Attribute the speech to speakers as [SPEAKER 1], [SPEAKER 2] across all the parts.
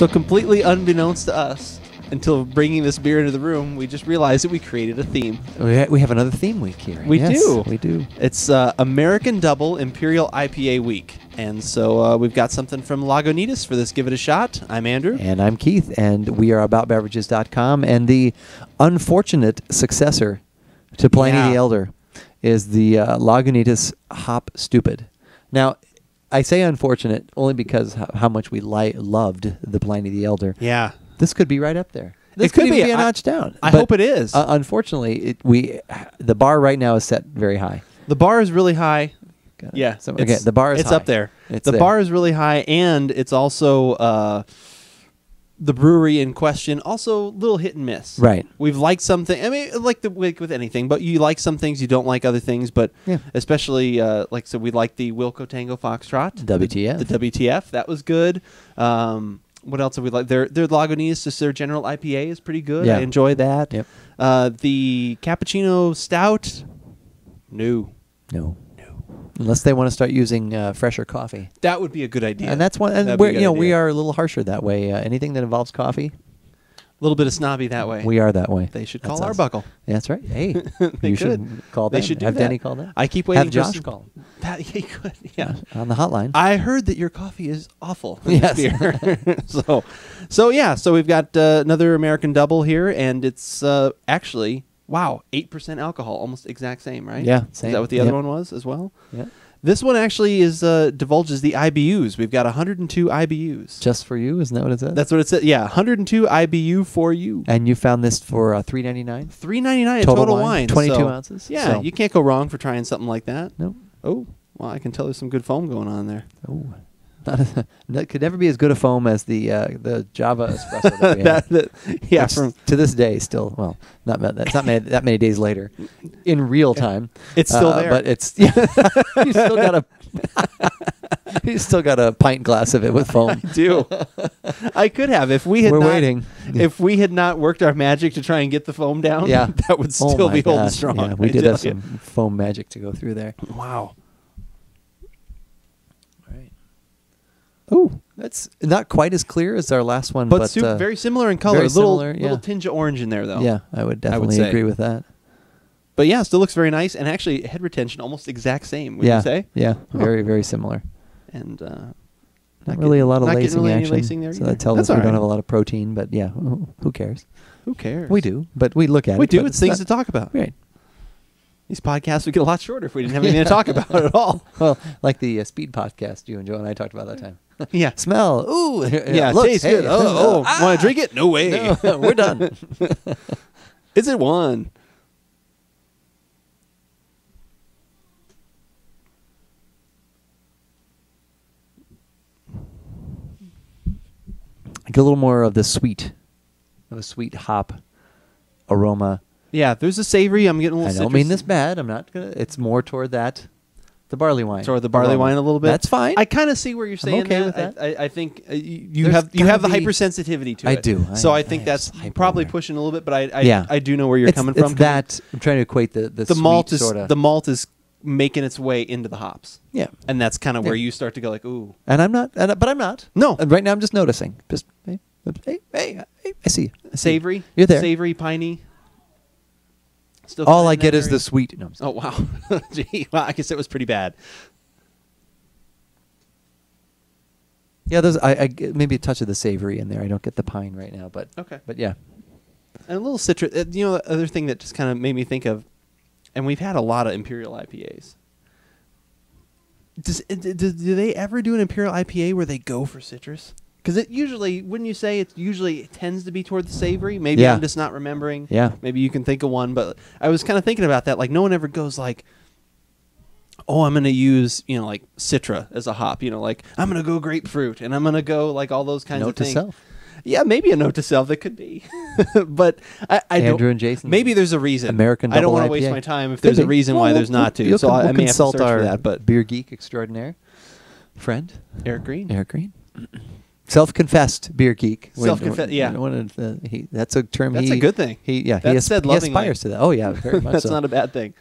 [SPEAKER 1] So completely unbeknownst to us, until bringing this beer into the room, we just realized that we created a theme.
[SPEAKER 2] We have another theme week here.
[SPEAKER 1] We do.
[SPEAKER 2] We do.
[SPEAKER 1] It's American Double Imperial IPA Week. And so we've got something from Lagunitas for this. Give it a shot. I'm Andrew.
[SPEAKER 2] And I'm Keith. And we are AboutBeverages.com. And the unfortunate successor to Pliny the Elder is the Lagunitas Hop Stoopid. Now, I say unfortunate only because how much we loved the Pliny the Elder.
[SPEAKER 1] Yeah.
[SPEAKER 2] This could be right up there.
[SPEAKER 1] This
[SPEAKER 2] could even be a notch down.
[SPEAKER 1] I hope it is.
[SPEAKER 2] Unfortunately, the bar right now is set very high.
[SPEAKER 1] The bar is really high. Yeah.
[SPEAKER 2] So, okay, the bar is high.
[SPEAKER 1] It's up there. The bar is really high, and it's also the brewery in question, also a little hit and miss.
[SPEAKER 2] Right.
[SPEAKER 1] We've liked something. I mean, like with anything, but you like some things, you don't like other things. But especially, so we like the Wilco Tango Foxtrot.
[SPEAKER 2] WTF.
[SPEAKER 1] The WTF. That was good. What else have we liked? Their Lagunitas, just their general IPA is pretty good.
[SPEAKER 2] Yeah.
[SPEAKER 1] I enjoy that.
[SPEAKER 2] Yep.
[SPEAKER 1] The Cappuccino Stout, no.
[SPEAKER 2] Unless they want to start using fresher coffee.
[SPEAKER 1] That would be a good idea.
[SPEAKER 2] And that's one. And we are a little harsher that way. Anything that involves coffee,
[SPEAKER 1] a little bit of snobby that way.
[SPEAKER 2] We are that way.
[SPEAKER 1] They should call Arbuckle.
[SPEAKER 2] That's right. Hey,
[SPEAKER 1] you
[SPEAKER 2] should call them.
[SPEAKER 1] They should do
[SPEAKER 2] have
[SPEAKER 1] that.
[SPEAKER 2] Denny call them.
[SPEAKER 1] I keep waiting.
[SPEAKER 2] Have Josh call.
[SPEAKER 1] He could. Yeah,
[SPEAKER 2] on the hotline.
[SPEAKER 1] I heard that your coffee is awful.
[SPEAKER 2] Yes.
[SPEAKER 1] So we've got another American Double here, and it's actually 8% alcohol, almost exact same, right?
[SPEAKER 2] Yeah, same.
[SPEAKER 1] Is that what the other one was as well?
[SPEAKER 2] Yeah.
[SPEAKER 1] This one actually divulges the IBUs. We've got 102 IBUs.
[SPEAKER 2] Just for you, isn't that what it says?
[SPEAKER 1] That's what it said. Yeah, 102 IBU for you.
[SPEAKER 2] And you found this for $3.99.
[SPEAKER 1] $3.99 total wine.
[SPEAKER 2] 22 ounces.
[SPEAKER 1] Yeah, you can't go wrong for trying something like that.
[SPEAKER 2] No.
[SPEAKER 1] Oh, well, I can tell there's some good foam going on there.
[SPEAKER 2] Oh, that could never be as good a foam as the Java espresso that we have. To this day, still, well, not that many days later, in real time,
[SPEAKER 1] it's still there.
[SPEAKER 2] But it's you still got a pint glass of it with foam.
[SPEAKER 1] I do. I could have if we had.
[SPEAKER 2] Waiting.
[SPEAKER 1] If we had not worked our magic to try and get the foam down, that would still be holding strong.
[SPEAKER 2] Yeah, we did have some foam magic to go through there.
[SPEAKER 1] Wow.
[SPEAKER 2] Ooh, that's not quite as clear as our last one, but
[SPEAKER 1] very similar in color.
[SPEAKER 2] Very similar,
[SPEAKER 1] little tinge of orange in there, though.
[SPEAKER 2] Yeah, I would definitely agree with that.
[SPEAKER 1] But yeah, still looks very nice, and actually head retention almost exact same. Would you say?
[SPEAKER 2] Yeah, very very similar.
[SPEAKER 1] And
[SPEAKER 2] not really a lot of lacing
[SPEAKER 1] really
[SPEAKER 2] action.
[SPEAKER 1] Lacing there
[SPEAKER 2] so that tells us we don't have a lot of protein. But yeah, who cares?
[SPEAKER 1] Who cares?
[SPEAKER 2] We do, but we look at it.
[SPEAKER 1] We do. It's things to talk about.
[SPEAKER 2] Right.
[SPEAKER 1] These podcasts would get a lot shorter if we didn't have anything to talk about at all.
[SPEAKER 2] Well, like the speed podcast you and Joe and I talked about that time.
[SPEAKER 1] Yeah.
[SPEAKER 2] Smell. Ooh.
[SPEAKER 1] Yeah.
[SPEAKER 2] Look,
[SPEAKER 1] Tastes good. Want to drink it? No way.
[SPEAKER 2] No, we're done.
[SPEAKER 1] Is it one?
[SPEAKER 2] I get a little more of the sweet hop aroma.
[SPEAKER 1] Yeah, there's a savory. I'm getting a little
[SPEAKER 2] I don't mean this bad. I'm not going to. It's more toward that. The barley wine.
[SPEAKER 1] Toward the barley wine a little bit.
[SPEAKER 2] That's fine.
[SPEAKER 1] I kind of see where you're saying
[SPEAKER 2] I'm okay
[SPEAKER 1] that.
[SPEAKER 2] with that.
[SPEAKER 1] I think you have the hypersensitivity to it.
[SPEAKER 2] I do.
[SPEAKER 1] So I think that's probably pushing a little bit, but I do know where you're coming from.
[SPEAKER 2] It's that I'm trying to equate the
[SPEAKER 1] malt is
[SPEAKER 2] sorta.
[SPEAKER 1] The malt is making its way into the hops.
[SPEAKER 2] Yeah,
[SPEAKER 1] and that's kind of where you start to go like, ooh.
[SPEAKER 2] And I'm not. But I'm not.
[SPEAKER 1] No.
[SPEAKER 2] And right now I'm just noticing. Just hey, I see you.
[SPEAKER 1] Savory.
[SPEAKER 2] You're there.
[SPEAKER 1] Savory, piney.
[SPEAKER 2] Still all I get is the sweet. No,
[SPEAKER 1] oh wow. Gee, well, I guess it was pretty bad.
[SPEAKER 2] Yeah, there's I get maybe a touch of the savory in there. I don't get the pine right now, but
[SPEAKER 1] okay.
[SPEAKER 2] But yeah,
[SPEAKER 1] and a little citrus. The other thing that just kind of made me think of, and we've had a lot of Imperial IPAs. Do they ever do an Imperial IPA where they go for citrus? Because it usually, wouldn't you say, it tends to be toward the savory? Maybe I'm just not remembering.
[SPEAKER 2] Yeah.
[SPEAKER 1] Maybe you can think of one, but I was kind of thinking about that. Like, no one ever goes like, oh, I'm going to use, like Citra as a hop. Like, I'm going to go grapefruit, and I'm going to go, like, all those kinds of things.
[SPEAKER 2] Note to self.
[SPEAKER 1] Yeah, maybe a note to self. That could be. But I
[SPEAKER 2] Andrew
[SPEAKER 1] don't.
[SPEAKER 2] and Jason.
[SPEAKER 1] Maybe there's a reason.
[SPEAKER 2] American
[SPEAKER 1] I don't want to
[SPEAKER 2] IPA.
[SPEAKER 1] waste my time if there's a reason why there's not to. So I may have to search for that. But
[SPEAKER 2] beer geek extraordinaire, friend
[SPEAKER 1] Eric Green.
[SPEAKER 2] Self-confessed beer geek.
[SPEAKER 1] Self-confessed, yeah.
[SPEAKER 2] That's a term.
[SPEAKER 1] That's a good thing.
[SPEAKER 2] He aspires to that. Oh yeah, very much.
[SPEAKER 1] That's
[SPEAKER 2] so.
[SPEAKER 1] not a bad thing.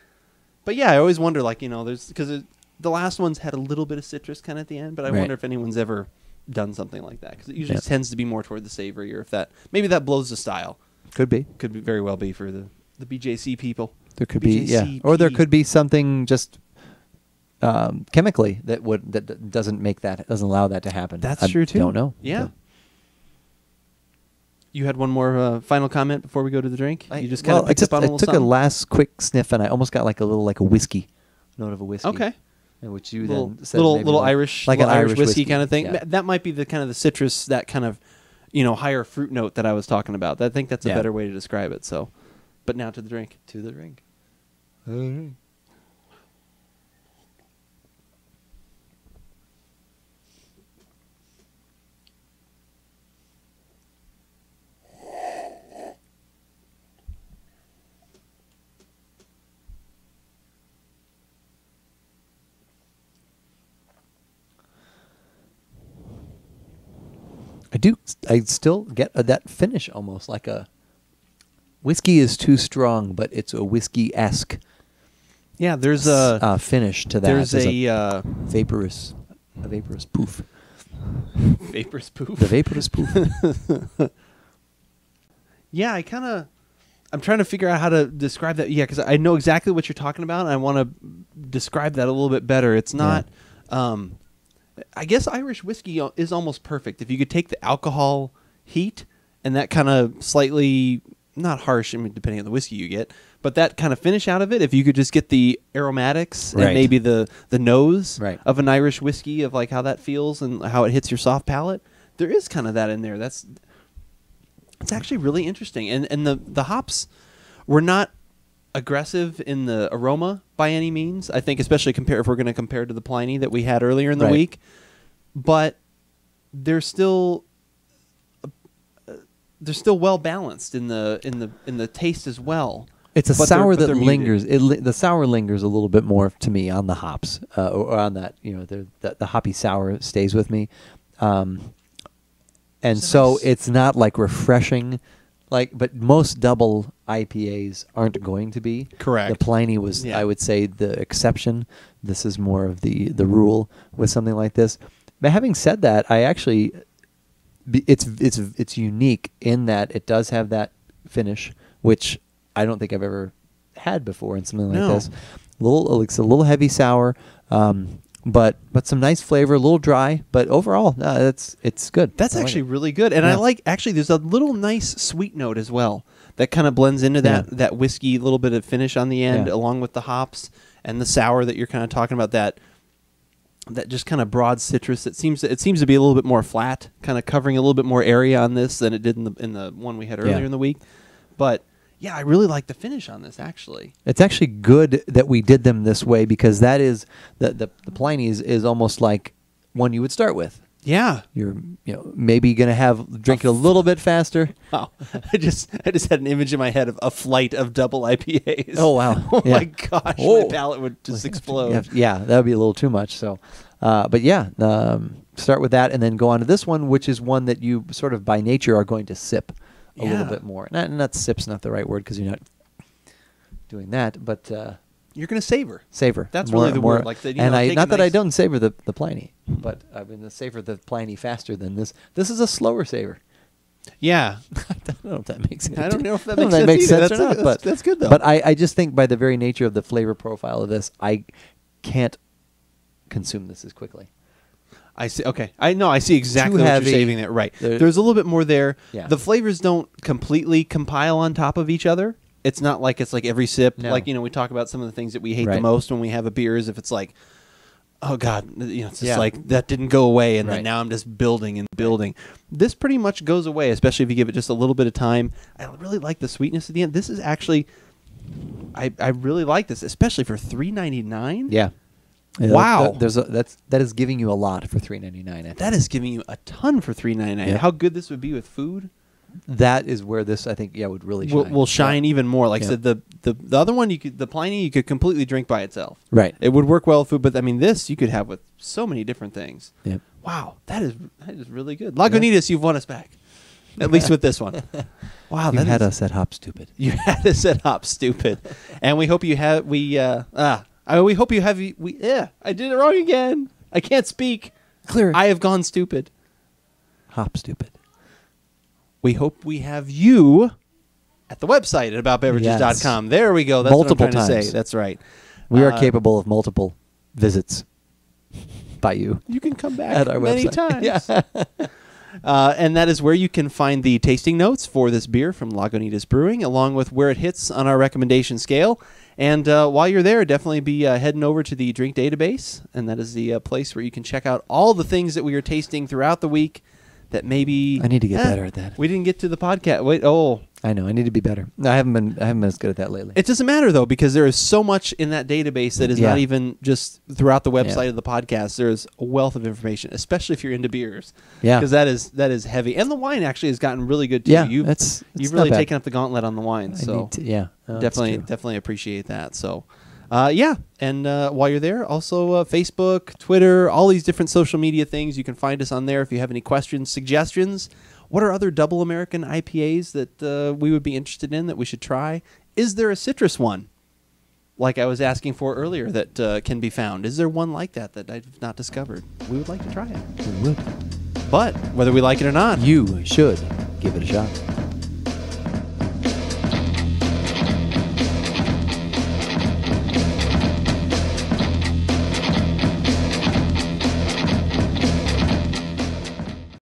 [SPEAKER 1] But yeah, I always wonder, like, there's because the last one's had a little bit of citrus kind of at the end, but I wonder if anyone's ever done something like that, because it usually
[SPEAKER 2] Yeah.
[SPEAKER 1] tends to be more toward the savory, or if that maybe that blows the style.
[SPEAKER 2] Could be.
[SPEAKER 1] Could be very well be for the BJC people.
[SPEAKER 2] There could be, yeah.
[SPEAKER 1] BJCP.
[SPEAKER 2] Or there could be something just chemically that doesn't allow that to happen.
[SPEAKER 1] That's true too.
[SPEAKER 2] Don't know.
[SPEAKER 1] Yeah.
[SPEAKER 2] So.
[SPEAKER 1] You had one more final comment before we go to the drink? You just kind
[SPEAKER 2] Well,
[SPEAKER 1] of picked up on a little
[SPEAKER 2] I took
[SPEAKER 1] something?
[SPEAKER 2] a last quick sniff, and I almost got like a whiskey note of a whiskey.
[SPEAKER 1] Okay.
[SPEAKER 2] And which you
[SPEAKER 1] little
[SPEAKER 2] then said
[SPEAKER 1] little
[SPEAKER 2] maybe
[SPEAKER 1] little Irish,
[SPEAKER 2] like
[SPEAKER 1] little
[SPEAKER 2] an
[SPEAKER 1] Irish whiskey kind of thing.
[SPEAKER 2] Yeah.
[SPEAKER 1] That might be the kind of the citrus, that kind of, higher fruit note that I was talking about. I think that's a
[SPEAKER 2] Yeah.
[SPEAKER 1] better way to describe it. So, but now to the drink.
[SPEAKER 2] To the drink. I still get that finish almost like a whiskey is too strong, but it's a whiskey-esque
[SPEAKER 1] Yeah, there's a
[SPEAKER 2] finish to that.
[SPEAKER 1] there's
[SPEAKER 2] There's
[SPEAKER 1] a
[SPEAKER 2] vaporous poof.
[SPEAKER 1] vaporous poof.
[SPEAKER 2] The vaporous poof.
[SPEAKER 1] Yeah, I'm trying to figure out how to describe that. Yeah, because I know exactly what you're talking about, and I want to describe that a little bit better. It's not. I guess Irish whiskey is almost perfect. If you could take the alcohol heat and that kind of slightly, not harsh, I mean, depending on the whiskey you get, but that kind of finish out of it, if you could just get the aromatics and
[SPEAKER 2] Right.
[SPEAKER 1] maybe the nose
[SPEAKER 2] Right.
[SPEAKER 1] of an Irish whiskey, of like how that feels and how it hits your soft palate, there is kind of that in there. It's actually really interesting. And the hops were not aggressive in the aroma by any means. I think especially if we're going to compare to the Pliny that we had earlier in the
[SPEAKER 2] Right.
[SPEAKER 1] week, but they're still well balanced in the taste as well.
[SPEAKER 2] It's a
[SPEAKER 1] But
[SPEAKER 2] sour
[SPEAKER 1] they're
[SPEAKER 2] that
[SPEAKER 1] muted.
[SPEAKER 2] lingers. The sour lingers a little bit more to me on the hops, or on that. The hoppy sour stays with me, and so
[SPEAKER 1] nice.
[SPEAKER 2] it's not like refreshing, but most double IPAs aren't going to be.
[SPEAKER 1] Correct.
[SPEAKER 2] The Pliny was,
[SPEAKER 1] Yeah.
[SPEAKER 2] I would say, the exception. This is more of the rule with something like this. But having said that, I actually, it's unique in that it does have that finish, which I don't think I've ever had before in something like
[SPEAKER 1] No.
[SPEAKER 2] this. It's a little heavy sour, but some nice flavor, a little dry, but overall, it's good.
[SPEAKER 1] That's
[SPEAKER 2] I like
[SPEAKER 1] actually
[SPEAKER 2] it.
[SPEAKER 1] really good. And
[SPEAKER 2] Yeah.
[SPEAKER 1] there's a little nice sweet note as well that kind of blends into that whiskey, little bit of finish on the end,
[SPEAKER 2] Yeah.
[SPEAKER 1] along with the hops and the sour that you're kind of talking about, that just kind of broad citrus. It seems to be a little bit more flat, kind of covering a little bit more area on this than it did in the one we had earlier in the week. But yeah, I really like the finish on this, actually.
[SPEAKER 2] It's actually good that we did them this way, because that is the Pliny is almost like one you would start with.
[SPEAKER 1] Yeah.
[SPEAKER 2] You're maybe gonna drink it a little bit faster.
[SPEAKER 1] Wow. I just had an image in my head of a flight of double IPAs.
[SPEAKER 2] Oh, wow.
[SPEAKER 1] Oh
[SPEAKER 2] Yeah.
[SPEAKER 1] my gosh,
[SPEAKER 2] Oh.
[SPEAKER 1] my palate would just explode.
[SPEAKER 2] Yeah, that would be a little too much. So, but yeah, start with that and then go on to this one, which is one that you sort of by nature are going to sip a little bit more. Not sip's not the right word, because you're not doing that, but
[SPEAKER 1] You're going to savor.
[SPEAKER 2] savor.
[SPEAKER 1] That's really the word. Like
[SPEAKER 2] and I not that I don't savor the Pliny, but I've been to savor the Pliny faster than this. This is a slower savor.
[SPEAKER 1] Yeah.
[SPEAKER 2] I don't know if that makes sense.
[SPEAKER 1] I don't know if that
[SPEAKER 2] I don't
[SPEAKER 1] makes sense either.
[SPEAKER 2] sense or not, but
[SPEAKER 1] That's good, though.
[SPEAKER 2] But I just think by the very nature of the flavor profile of this, I can't consume this as quickly.
[SPEAKER 1] I see. Okay. I see exactly
[SPEAKER 2] Too
[SPEAKER 1] what
[SPEAKER 2] heavy.
[SPEAKER 1] you're saving there. Right.
[SPEAKER 2] There-
[SPEAKER 1] There's a little bit more there.
[SPEAKER 2] Yeah.
[SPEAKER 1] The flavors don't completely compile on top of each other. It's not like it's like every sip.
[SPEAKER 2] No.
[SPEAKER 1] Like, we talk about some of the things that we hate the
[SPEAKER 2] Right.
[SPEAKER 1] most when we have a beer is if it's like, oh God, it's just
[SPEAKER 2] Yeah.
[SPEAKER 1] like that didn't go away, and
[SPEAKER 2] Right.
[SPEAKER 1] then now I'm just building and building. This pretty much goes away, especially if you give it just a little bit of time. I really like the sweetness at the end. This is actually, I really like this, especially for $3.99.
[SPEAKER 2] Yeah.
[SPEAKER 1] Wow.
[SPEAKER 2] That is giving you a lot for $3.99.
[SPEAKER 1] That is giving you a ton for $3.99.
[SPEAKER 2] Yeah.
[SPEAKER 1] How good this would be with food
[SPEAKER 2] That is where this, I think, would really shine.
[SPEAKER 1] will shine even more. Like I
[SPEAKER 2] Yeah.
[SPEAKER 1] said, the other one, the Pliny, you could completely drink by itself.
[SPEAKER 2] Right.
[SPEAKER 1] It would work well with food, but I mean, this you could have with so many different things.
[SPEAKER 2] Yep.
[SPEAKER 1] Wow, that is really good. Lagunitas, you've won us back, at least with this one. Wow,
[SPEAKER 2] You
[SPEAKER 1] that
[SPEAKER 2] had
[SPEAKER 1] is-
[SPEAKER 2] us at Hop Stupid.
[SPEAKER 1] You had us at Hop Stupid, and we hope you have we hope you have I did it wrong again. I can't speak.
[SPEAKER 2] Clear.
[SPEAKER 1] I have gone stupid.
[SPEAKER 2] Hop Stoopid.
[SPEAKER 1] We hope we have you at the website at AboutBeverages.com.
[SPEAKER 2] Yes.
[SPEAKER 1] There we go. That's
[SPEAKER 2] Multiple
[SPEAKER 1] what I'm trying to
[SPEAKER 2] times.
[SPEAKER 1] say. That's right.
[SPEAKER 2] We are capable of multiple visits by you.
[SPEAKER 1] You can come back
[SPEAKER 2] At our
[SPEAKER 1] many
[SPEAKER 2] website.
[SPEAKER 1] times.
[SPEAKER 2] Yeah.
[SPEAKER 1] And that is where you can find the tasting notes for this beer from Lagunitas Brewing, along with where it hits on our recommendation scale. And while you're there, definitely be heading over to the drink database, and that is the place where you can check out all the things that we are tasting throughout the week that maybe...
[SPEAKER 2] I need to get better at that.
[SPEAKER 1] We didn't get to the podcast. Wait, oh...
[SPEAKER 2] I know. I need to be better. I haven't been as good at that lately.
[SPEAKER 1] It doesn't matter, though, because there is so much in that database that is not even just throughout the website of the podcast. There's a wealth of information, especially if you're into beers.
[SPEAKER 2] Yeah.
[SPEAKER 1] Because that is heavy. And the wine actually has gotten really good, too.
[SPEAKER 2] Yeah,
[SPEAKER 1] You've really taken up the gauntlet on the wine. So definitely appreciate that. So, And while you're there, also Facebook, Twitter, all these different social media things. You can find us on there if you have any questions, suggestions. What are other double American IPAs that we would be interested in that we should try? Is there a citrus one, like I was asking for earlier, that can be found? Is there one like that I've not discovered? We would like to try it.
[SPEAKER 2] We would.
[SPEAKER 1] But whether we like it or not,
[SPEAKER 2] You should give it a shot.